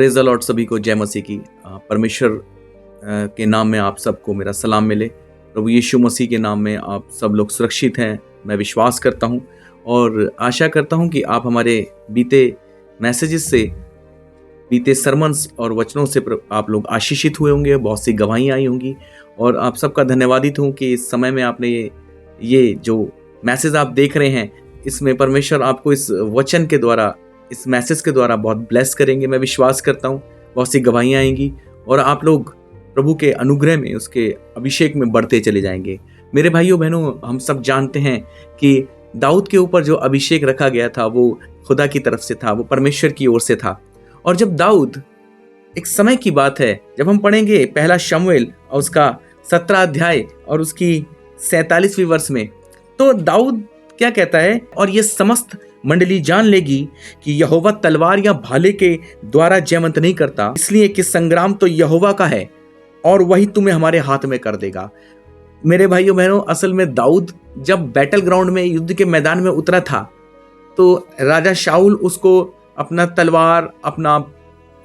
Praise the Lord. सभी को जय मसीह की। परमेश्वर के नाम में आप सबको मेरा सलाम मिले। प्रभु यीशु मसीह के नाम में आप सब लोग सुरक्षित हैं, मैं विश्वास करता हूं और आशा करता हूं कि आप हमारे बीते मैसेजेस से, बीते सरमन्स और वचनों से आप लोग आशीषित हुए होंगे। बहुत सी गवाहियाँ आई होंगी और आप सबका धन्यवादित हूँ कि इस समय में आपने ये जो मैसेज आप देख रहे हैं, इसमें परमेश्वर आपको इस वचन के द्वारा, इस मैसेज के द्वारा बहुत ब्लेस करेंगे। मैं विश्वास करता हूँ बहुत सी गवाहियाँ आएंगी और आप लोग प्रभु के अनुग्रह में, उसके अभिषेक में बढ़ते चले जाएंगे। मेरे भाइयों बहनों, हम सब जानते हैं कि दाऊद के ऊपर जो अभिषेक रखा गया था वो खुदा की तरफ से था, वो परमेश्वर की ओर से था। और जब दाऊद, एक समय की बात है, जब हम पढ़ेंगे पहला शमूएल और उसका 17 अध्याय और उसकी 47वीं वर्ष में, तो दाऊद क्या कहता है, और ये समस्त मंडली जान लेगी कि यहोवा तलवार या भाले के द्वारा जयवंत नहीं करता, इसलिए कि संग्राम तो यहोवा का है और वही तुम्हें हमारे हाथ में कर देगा। मेरे भाइयों बहनों, असल में दाऊद जब बैटल ग्राउंड में, युद्ध के मैदान में उतरा था, तो राजा शाऊल उसको अपना तलवार,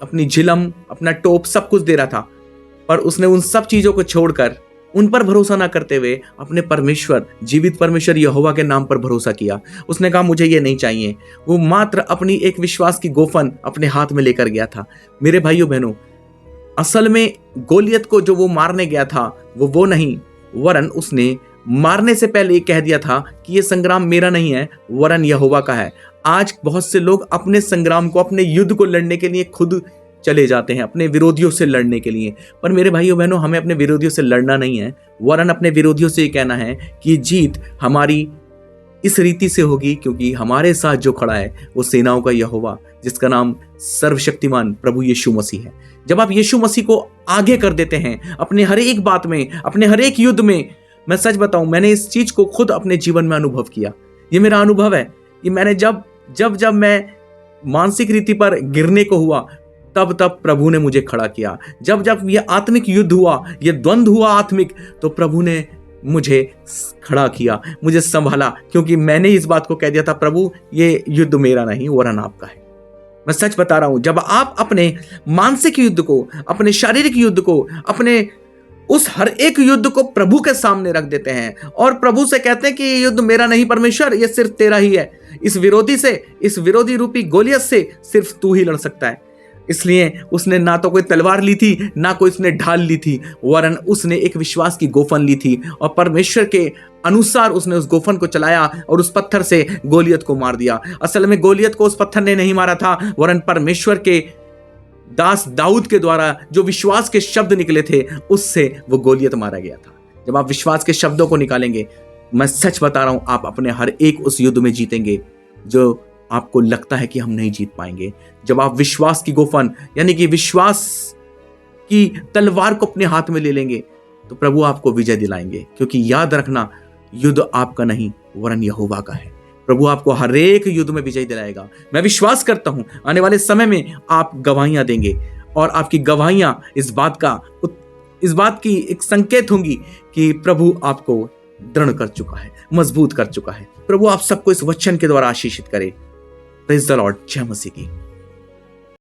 अपनी झिलम, अपना टोप, सब कुछ दे रहा था, पर उसने उन सब चीजों को छोड़कर, उन पर भरोसा ना करते हुए अपने परमेश्वर, जीवित परमेश्वर यहोवा के नाम पर भरोसा किया। उसने कहा मुझे ये नहीं चाहिए। वो मात्र अपनी एक विश्वास की गोफन अपने हाथ में लेकर गया था। मेरे भाइयों बहनों, असल में गोलियत को जो वो मारने गया था वो नहीं, वरन उसने मारने से पहले ये कह दिया था कि ये संग्राम मेरा नहीं है, वरन यहोवा का है। आज बहुत से लोग अपने संग्राम को, अपने युद्ध को लड़ने के लिए खुद चले जाते हैं, अपने विरोधियों से लड़ने के लिए। पर मेरे भाइयों बहनों, हमें अपने विरोधियों से लड़ना नहीं है, वरन अपने विरोधियों से ये कहना है कि जीत हमारी इस रीति से होगी क्योंकि हमारे साथ जो खड़ा है वो सेनाओं का यहोवा, जिसका नाम सर्वशक्तिमान प्रभु यीशु मसीह है। जब आप यीशु मसीह को आगे कर देते हैं अपने हर एक बात में, अपने हर एक युद्ध में, मैं सच बताऊं, मैंने इस चीज को खुद अपने जीवन में अनुभव किया। ये मेरा अनुभव है कि मैंने जब मैं मानसिक रीति पर गिरने को हुआ, तब प्रभु ने मुझे खड़ा किया। जब ये आत्मिक युद्ध हुआ, ये द्वंद्व हुआ आत्मिक, तो प्रभु ने मुझे खड़ा किया, मुझे संभाला, क्योंकि मैंने इस बात को कह दिया था, प्रभु ये युद्ध मेरा नहीं, वरन आपका है। मैं सच बता रहा हूं, जब आप अपने मानसिक युद्ध को, अपने शारीरिक युद्ध को, अपने उस हर एक युद्ध को प्रभु के सामने रख देते हैं और प्रभु से कहते हैं कि ये युद्ध मेरा नहीं परमेश्वर, ये सिर्फ तेरा ही है। इस विरोधी से, इस विरोधी रूपी गोलियत से सिर्फ तू ही लड़ सकता है। इसलिए उसने ना तो कोई तलवार ली थी, ना कोई उसने ढाल ली थी, वरन उसने एक विश्वास की गोफन ली थी और परमेश्वर के अनुसार उसने उस गोफन को चलाया और उस पत्थर से गोलियत को मार दिया। असल में गोलियत को उस पत्थर ने नहीं मारा था, वरन परमेश्वर के दास दाऊद के द्वारा जो विश्वास के शब्द निकले थे, उससे वो गोलियत मारा गया था। जब आप विश्वास के शब्दों को निकालेंगे, मैं सच बता रहा हूं, आप अपने हर एक उस युद्ध में जीतेंगे जो आपको लगता है कि हम नहीं जीत पाएंगे। जब आप विश्वास की गोफन, यानी कि विश्वास की तलवार को अपने हाथ में ले लेंगे, तो प्रभु आपको विजय दिलाएंगे, क्योंकि याद रखना, युद्ध आपका नहीं, वरन यहोवा का है। प्रभु आपको हर एक युद्ध में विजय दिलाएगा। मैं विश्वास करता हूं आने वाले समय में आप गवाहियां देंगे और आपकी गवाहियां इस बात की एक संकेत होंगी कि प्रभु आपको दृढ़ कर चुका है, मजबूत कर चुका है। प्रभु आप सबको इस वचन के द्वारा आशीषित करे। Praise the Lord. जय मसीह की।